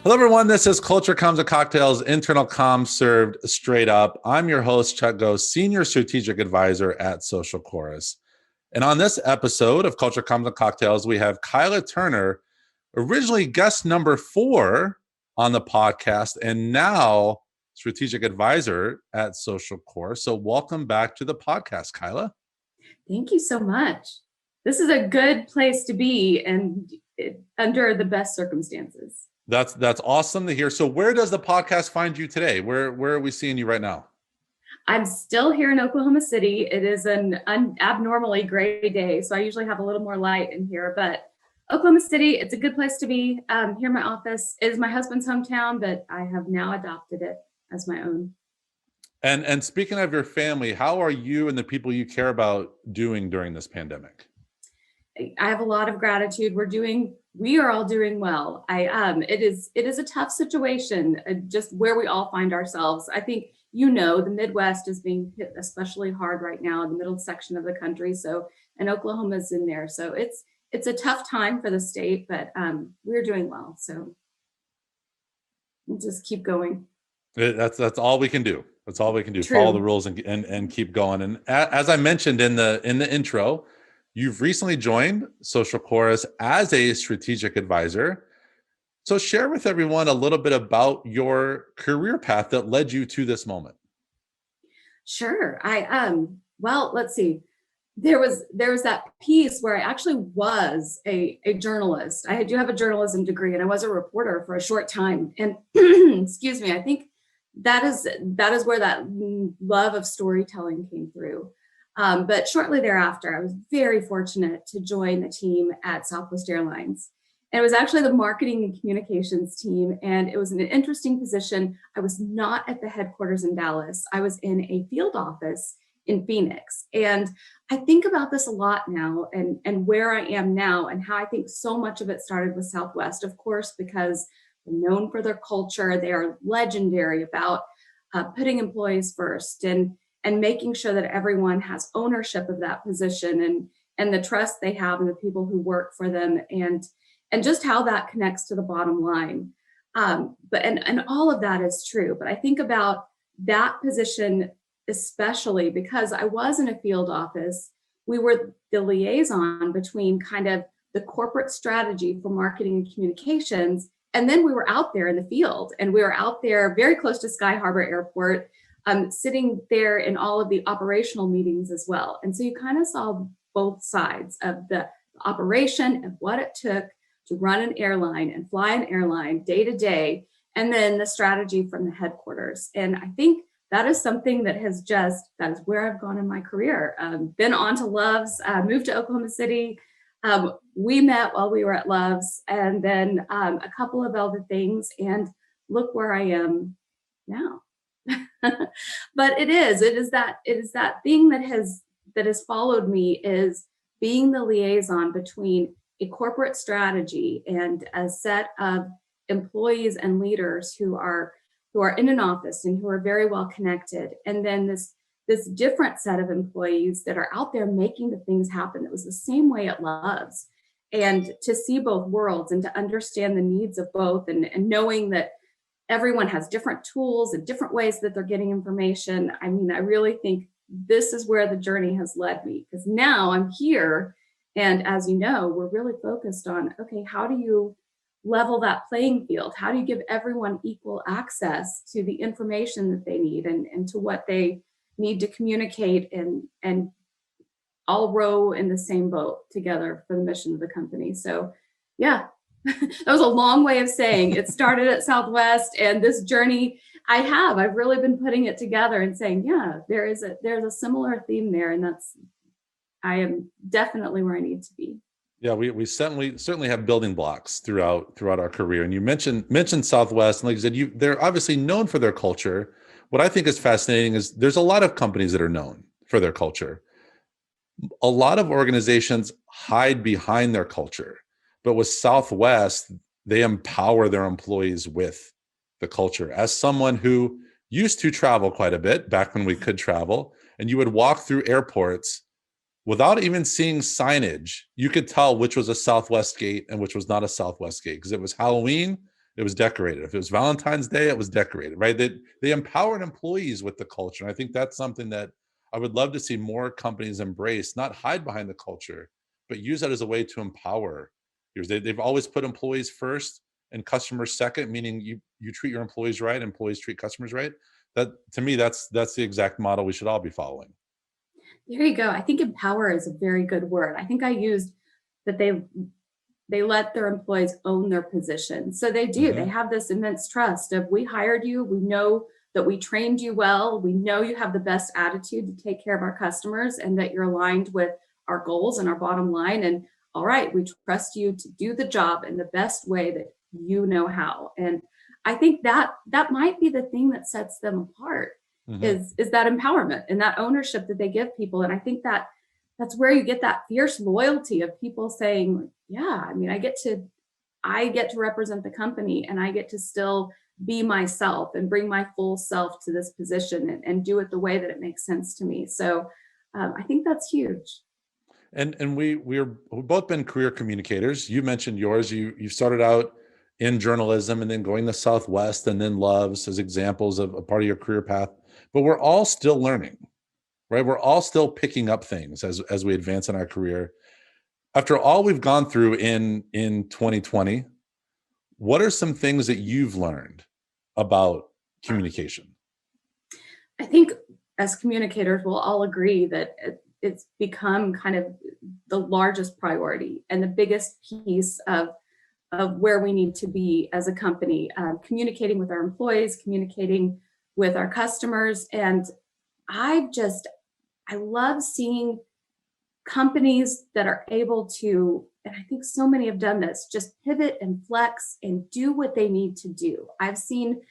Hello, everyone. This is Culture Comms and Cocktails, internal comms served straight up. I'm your host, Chuck Goes, Senior Strategic Advisor at SocialChorus. And on this episode of Culture Comms and Cocktails, we have Kyla Turner, originally guest number 4 on the podcast, and now Strategic Advisor at SocialChorus. So welcome back to the podcast, Kyla. Thank you so much. This is a good place to be and under the best circumstances. That's awesome to hear. So where does the podcast find you today? Where are we seeing you right now? I'm still here in Oklahoma City. It is an abnormally gray day, so I usually have a little more light in here, but Oklahoma City, it's a good place to be. Here in my office is my husband's hometown, but I have now adopted it as my own. And speaking of your family, how are you and the people you care about doing during this pandemic? I have a lot of gratitude. We are all doing well. It is a tough situation, just where we all find ourselves. I think, the Midwest is being hit especially hard right now in the middle section of the country. And Oklahoma's in there. So it's a tough time for the state, but we're doing well. So we'll just keep going. That's all we can do. That's all we can do. True. Follow the rules and keep going. And as I mentioned in the intro, you've recently joined SocialChorus as a strategic advisor. So share with everyone a little bit about your career path that led you to this moment. Sure. Well, let's see. There was that piece where I actually was a journalist. I do have a journalism degree, and I was a reporter for a short time. And excuse me, I think that is where that love of storytelling came through. But shortly thereafter, I was very fortunate to join the team at Southwest Airlines. And it was actually the marketing and communications team. And it was an interesting position. I was not at the headquarters in Dallas. I was in a field office in Phoenix. And I think about this a lot now and where I am now and how I think so much of it started with Southwest, of course, because they're known for their culture. They are legendary about putting employees first and making sure that everyone has ownership of that position and the trust they have in the people who work for them and just how that connects to the bottom line. But all of that is true. But I think about that position, especially because I was in a field office. We were the liaison between kind of the corporate strategy for marketing and communications. And then we were out there in the field, and we were out there very close to Sky Harbor Airport, sitting there in all of the operational meetings as well. And so you kind of saw both sides of the operation and what it took to run an airline and fly an airline day to day, and then the strategy from the headquarters. And I think that is something that is where I've gone in my career. Been on to Love's, moved to Oklahoma City. We met while we were at Love's, and then a couple of other things, and look where I am now. But it is that thing that has followed me, is being the liaison between a corporate strategy and a set of employees and leaders who are in an office and who are very well connected, and then this different set of employees that are out there making the things happen. It was the same way at Love's, and to see both worlds and to understand the needs of both, and knowing that everyone has different tools and different ways that they're getting information. I mean, I really think this is where the journey has led me, because now I'm here. And as you know, we're really focused on, okay, how do you level that playing field? How do you give everyone equal access to the information that they need and to what they need to communicate and all row in the same boat together for the mission of the company? So yeah, that was a long way of saying it started at Southwest, and this journey I've really been putting it together and saying, yeah, there's a similar theme there. And I am definitely where I need to be. Yeah, we certainly have building blocks throughout our career. And you mentioned Southwest, and like you said, they're obviously known for their culture. What I think is fascinating is there's a lot of companies that are known for their culture. A lot of organizations hide behind their culture, but with Southwest, they empower their employees with the culture. As someone who used to travel quite a bit back when we could travel, and you would walk through airports without even seeing signage, you could tell which was a Southwest gate and which was not a Southwest gate, because it was Halloween, it was decorated. If it was Valentine's Day, it was decorated, right? They empowered employees with the culture. And I think that's something that I would love to see more companies embrace, not hide behind the culture, but use that as a way to empower yours. They've always put employees first and customers second, meaning you treat your employees right, employees treat customers right. That, to me, that's the exact model we should all be following. There you go. I think empower is a very good word. I think I used that they let their employees own their position. So they do. They Mhm. have this immense trust of, we hired you, we know that we trained you well, we know you have the best attitude to take care of our customers and that you're aligned with our goals and our bottom line. And all right, we trust you to do the job in the best way that you know how. And I think that that might be the thing that sets them apart, Mhm. is that empowerment and that ownership that they give people. And I think that that's where you get that fierce loyalty of people saying, yeah, I mean, I get to represent the company and I get to still be myself and bring my full self to this position and do it the way that it makes sense to me. So I think that's huge. And we've both been career communicators. You mentioned yours. You started out in journalism and then going to Southwest and then Loves as examples of a part of your career path. But we're all still learning, right? We're all still picking up things as we advance in our career. After all we've gone through in 2020, what are some things that you've learned about communication? I think as communicators, we'll all agree that it's become kind of the largest priority and the biggest piece of where we need to be as a company, communicating with our employees, communicating with our customers. And I've just, I love seeing companies that are able to, and I think so many have done this, just pivot and flex and do what they need to do. I've seen,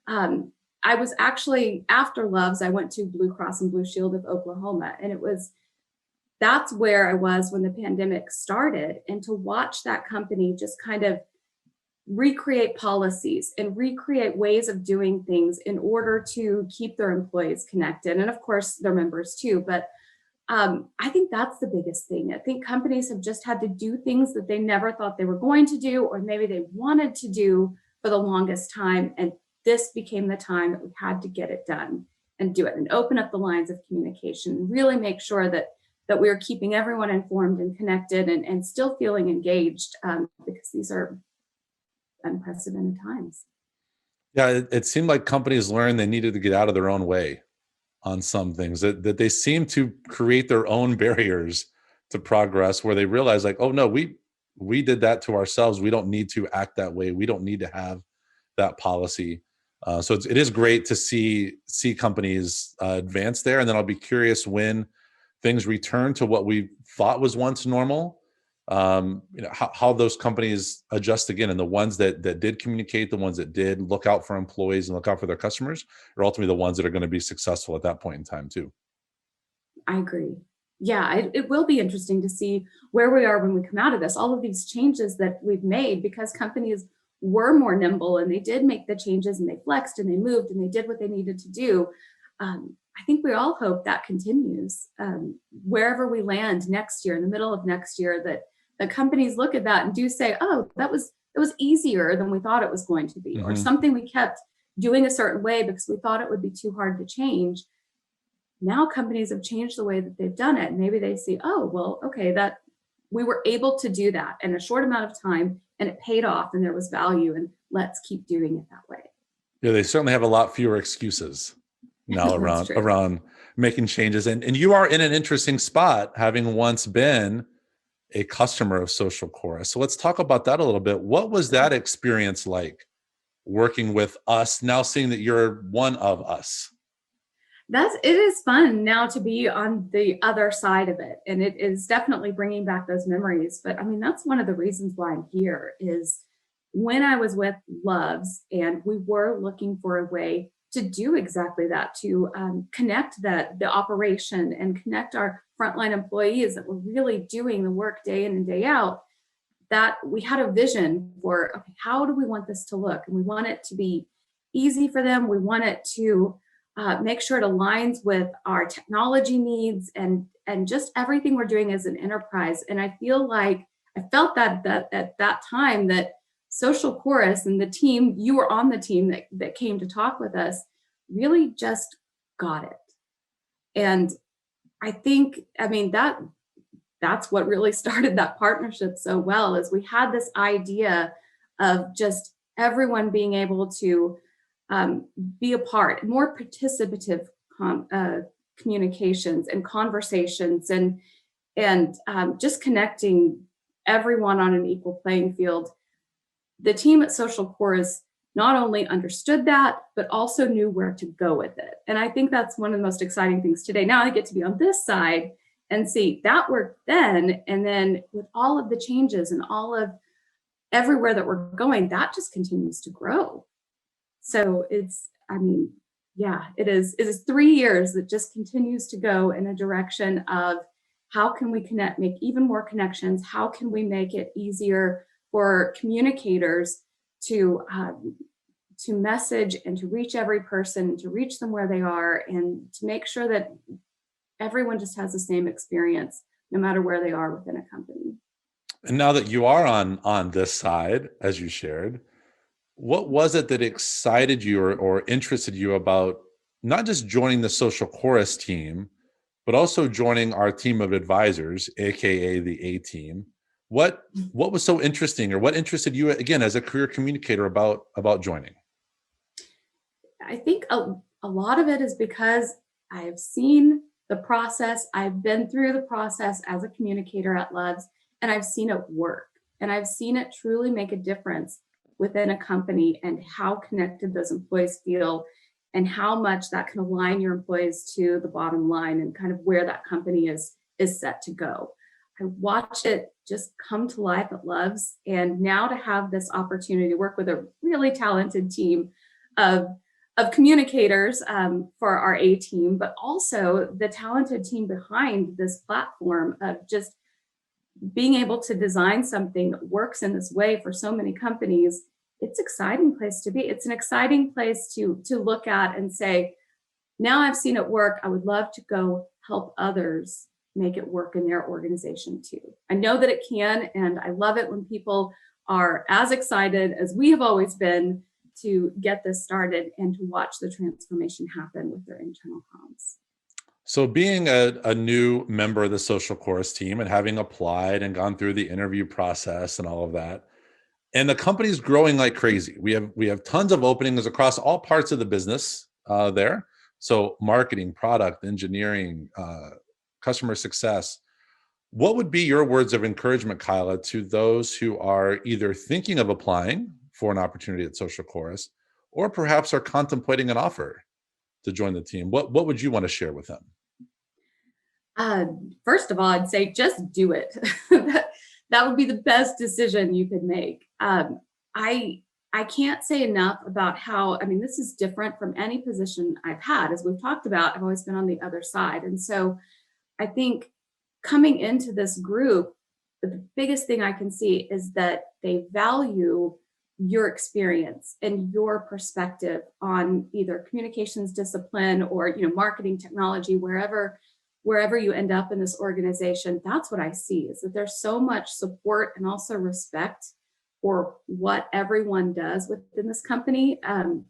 I was actually after Loves, I went to Blue Cross and Blue Shield of Oklahoma, and that's where I was when the pandemic started. And to watch that company just kind of recreate policies and recreate ways of doing things in order to keep their employees connected, and of course their members too. But I think that's the biggest thing. I think companies have just had to do things that they never thought they were going to do, or maybe they wanted to do for the longest time. And this became the time that we had to get it done and do it and open up the lines of communication and really make sure that we are keeping everyone informed and connected and still feeling engaged, because these are unprecedented times. Yeah, it seemed like companies learned they needed to get out of their own way on some things, that they seem to create their own barriers to progress, where they realize like, oh no, we did that to ourselves. We don't need to act that way. We don't need to have that policy. So it is great to see companies advance there. And then I'll be curious when things return to what we thought was once normal, how those companies adjust again, and the ones that did communicate, the ones that did look out for employees and look out for their customers, are ultimately the ones that are going to be successful at that point in time too. I agree. Yeah, it will be interesting to see where we are when we come out of this. All of these changes that we've made because companies were more nimble and they did make the changes and they flexed and they moved and they did what they needed to do. I think we all hope that continues, wherever we land next year, in the middle of next year, that the companies look at that and do say, oh, it was easier than we thought it was going to be, or Hmm. something we kept doing a certain way because we thought it would be too hard to change. Now companies have changed the way that they've done it. Maybe they see, oh, well, okay, that we were able to do that in a short amount of time and it paid off and there was value, and let's keep doing it that way. Yeah, they certainly have a lot fewer excuses now That's around true. making changes. And you are in an interesting spot, having once been a customer of Social Chorus. So let's talk about that a little bit. What was that experience like, working with us, now seeing that you're one of us? It is fun now to be on the other side of it, and it is definitely bringing back those memories. But I mean, that's one of the reasons why I'm here, is when I was with Loves and we were looking for a way to do exactly that, to connect the operation and connect our frontline employees that were really doing the work day in and day out. That we had a vision for, okay, how do we want this to look? And we want it to be easy for them. We want it to make sure it aligns with our technology needs and just everything we're doing as an enterprise. And I feel like I felt that at that time that SocialChorus and the team, you were on the team that came to talk with us, really just got it. And I think, I mean, that's what really started that partnership so well, is we had this idea of just everyone being able to be a part, more participative communications and conversations, and just connecting everyone on an equal playing field. The team at SocialChorus not only understood that, but also knew where to go with it. And I think that's one of the most exciting things today. Now I get to be on this side and see that worked then. And then with all of the changes and all of everywhere that we're going, that just continues to grow. So it's, I mean, yeah, it is 3 years that just continues to go in a direction of how can we connect, make even more connections? How can we make it easier for communicators to message and to reach every person, to reach them where they are, and to make sure that everyone just has the same experience, no matter where they are within a company. And now that you are on this side, as you shared, what was it that excited you or interested you about not just joining the SocialChorus team, but also joining our team of advisors, aka the A team? What was so interesting, or what interested you again as a career communicator about joining? I think a lot of it is because I've seen the process. I've been through the process as a communicator at Love's, and I've seen it work, and I've seen it truly make a difference within a company, and how connected those employees feel, and how much that can align your employees to the bottom line and kind of where that company is set to go. I watched it just come to life at Love's, and now to have this opportunity to work with a really talented team of communicators for our A team, but also the talented team behind this platform of just being able to design something that works in this way for so many companies. It's an exciting place to be. It's an exciting place to look at and say, now I've seen it work. I would love to go help others make it work in their organization too. I know that it can, and I love it when people are as excited as we have always been to get this started and to watch the transformation happen with their internal comms. So being a new member of the SocialChorus team and having applied and gone through the interview process and all of that, and the company's growing like crazy. We have tons of openings across all parts of the business there. So marketing, product, engineering, customer success. What would be your words of encouragement, Kyla, to those who are either thinking of applying for an opportunity at SocialChorus, or perhaps are contemplating an offer to join the team? What would you want to share with them? First of all, I'd say just do it. That would be the best decision you could make. I can't say enough about how, I mean, this is different from any position I've had. As we've talked about, I've always been on the other side. And so I think coming into this group, the biggest thing I can see is that they value your experience and your perspective on either communications discipline or, marketing technology, wherever you end up in this organization. That's what I see, is that there's so much support and also respect for what everyone does within this company.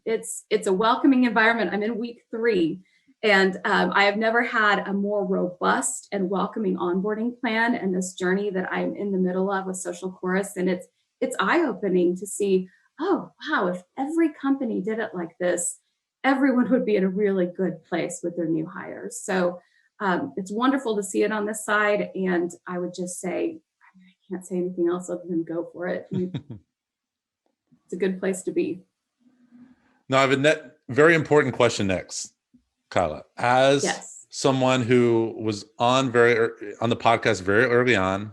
It's a welcoming environment. I'm in week 3, and I have never had a more robust and welcoming onboarding plan and this journey that I'm in the middle of with SocialChorus. And it's eye-opening to see, oh, wow, if every company did it like this, everyone would be in a really good place with their new hires. So it's wonderful to see it on this side. And I would just say, I can't say anything else other than go for it. It's a good place to be. Now, I have a very important question next, Kyla. As someone who was on the podcast very early on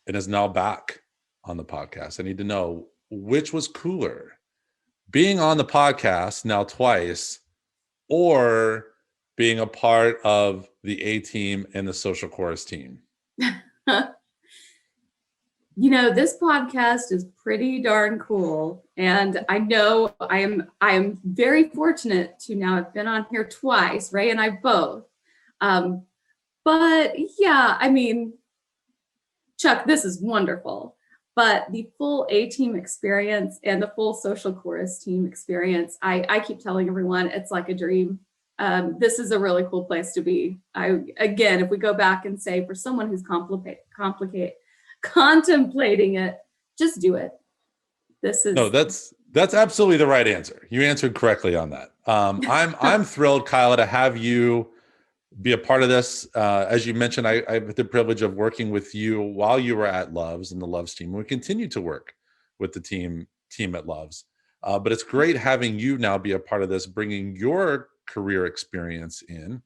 and is now back on the podcast, I need to know, which was cooler, being on the podcast now twice, or being a part of the A team and the SocialChorus team? This podcast is pretty darn cool. And I know I am very fortunate to now have been on here twice, Ray and I both. But yeah, I mean, Chuck, this is wonderful. But the full A team experience and the full SocialChorus team experience, I keep telling everyone it's like a dream. This is a really cool place to be. Again, if we go back and say for someone who's contemplating it, just do it. No, that's absolutely the right answer. You answered correctly on that. I'm thrilled, Kyla, to have you be a part of this. As you mentioned, I had the privilege of working with you while you were at Loves and the Loves team. We continue to work with the team at Loves. But it's great having you now be a part of this, bringing your career experience in.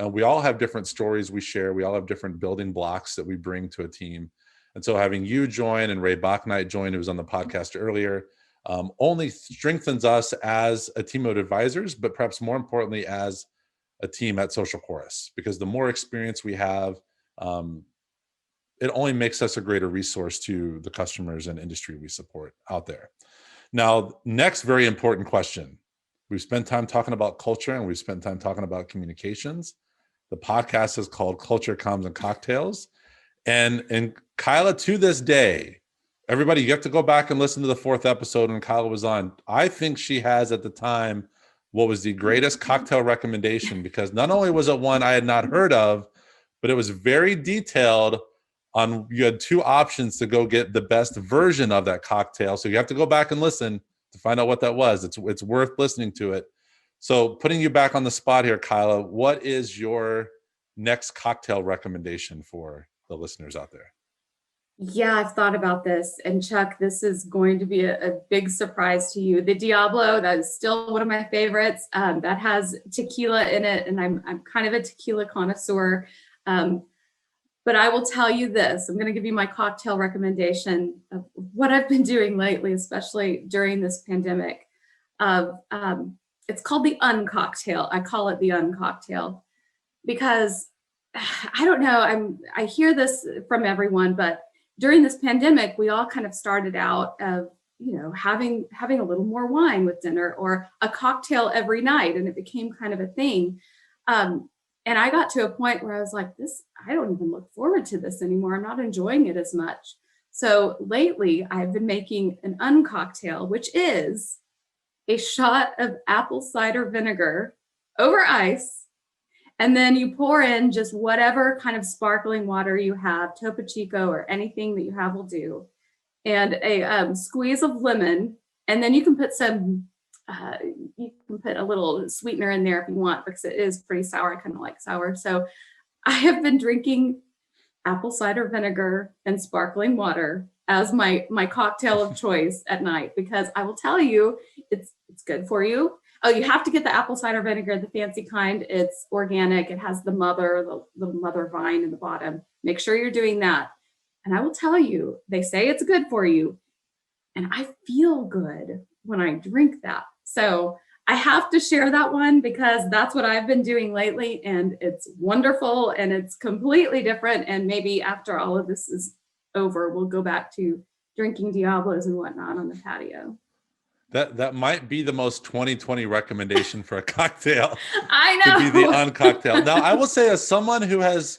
We all have different stories we share. We all have different building blocks that we bring to a team. And so having you join and Ray Bachnight join, who was on the podcast earlier, only strengthens us as a team of advisors, but perhaps more importantly, as a team at SocialChorus, because the more experience we have, it only makes us a greater resource to the customers and industry we support out there. Now, next very important question. We've spent time talking about culture and we've spent time talking about communications. The podcast is called Culture, Comms, and Cocktails. And Kyla, to this day, everybody, you have to go back and listen to the 4th episode when Kyla was on. I think she has at the time what was the greatest cocktail recommendation, because not only was it one I had not heard of, but it was very detailed on, you had 2 options to go get the best version of that cocktail. So you have to go back and listen to find out what that was. It's worth listening to it. So putting you back on the spot here, Kyla, what is your next cocktail recommendation for the listeners out there? Yeah, I've thought about this. And Chuck, this is going to be a big surprise to you. The Diablo, that is still one of my favorites. That has tequila in it, and I'm kind of a tequila connoisseur. But I will tell you this, I'm going to give you my cocktail recommendation of what I've been doing lately, especially during this pandemic. It's called the Uncocktail. I call it the Uncocktail because I don't know, I hear this from everyone, but during this pandemic, we all kind of started out of, having a little more wine with dinner or a cocktail every night. And it became kind of a thing. And I got to a point where I was like, I don't even look forward to this anymore. I'm not enjoying it as much. So lately I've been making an uncocktail, which is a shot of apple cider vinegar over ice. And then you pour in just whatever kind of sparkling water you have, Topo Chico or anything that you have will do, and a squeeze of lemon. And then you can put a little sweetener in there if you want, because it is pretty sour. I kind of like sour. So I have been drinking apple cider vinegar and sparkling water as my cocktail of choice at night, because I will tell you, it's good for you. Oh, you have to get the apple cider vinegar, the fancy kind. It's organic. It has the little mother vine in the bottom. Make sure you're doing that. And I will tell you, they say it's good for you. And I feel good when I drink that. So I have to share that one because that's what I've been doing lately. And it's wonderful and it's completely different. And maybe after all of this is over, we'll go back to drinking Diablos and whatnot on the patio. That might be the most 2020 recommendation for a cocktail. I know. To be the uncocktail. Now, I will say, as someone who has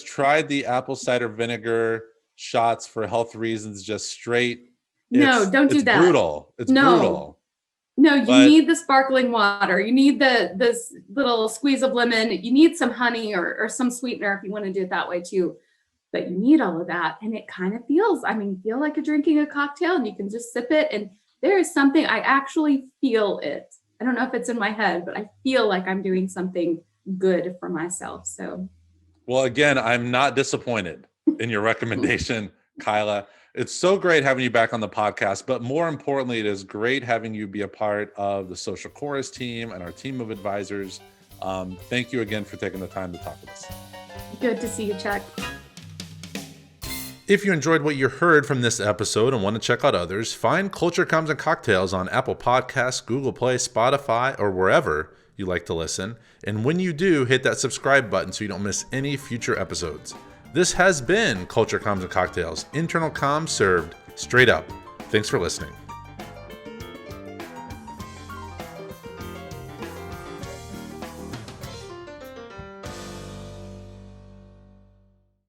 tried the apple cider vinegar shots for health reasons, just straight. Don't do that. Brutal. It's brutal. No, you need the sparkling water. You need this little squeeze of lemon. You need some honey or some sweetener if you want to do it that way too. But you need all of that, and it kind of feel like you're drinking a cocktail, and you can just sip it. And there is something, I actually feel it. I don't know if it's in my head, but I feel like I'm doing something good for myself. So, well, again, I'm not disappointed in your recommendation, Kyla. It's so great having you back on the podcast, but more importantly, it is great having you be a part of the SocialChorus team and our team of advisors. Thank you again for taking the time to talk with us. Good to see you, Chuck. If you enjoyed what you heard from this episode and want to check out others, find Culture, Comms, and Cocktails on Apple Podcasts, Google Play, Spotify, or wherever you like to listen. And when you do, hit that subscribe button so you don't miss any future episodes. This has been Culture, Comms, and Cocktails, internal comms served straight up. Thanks for listening.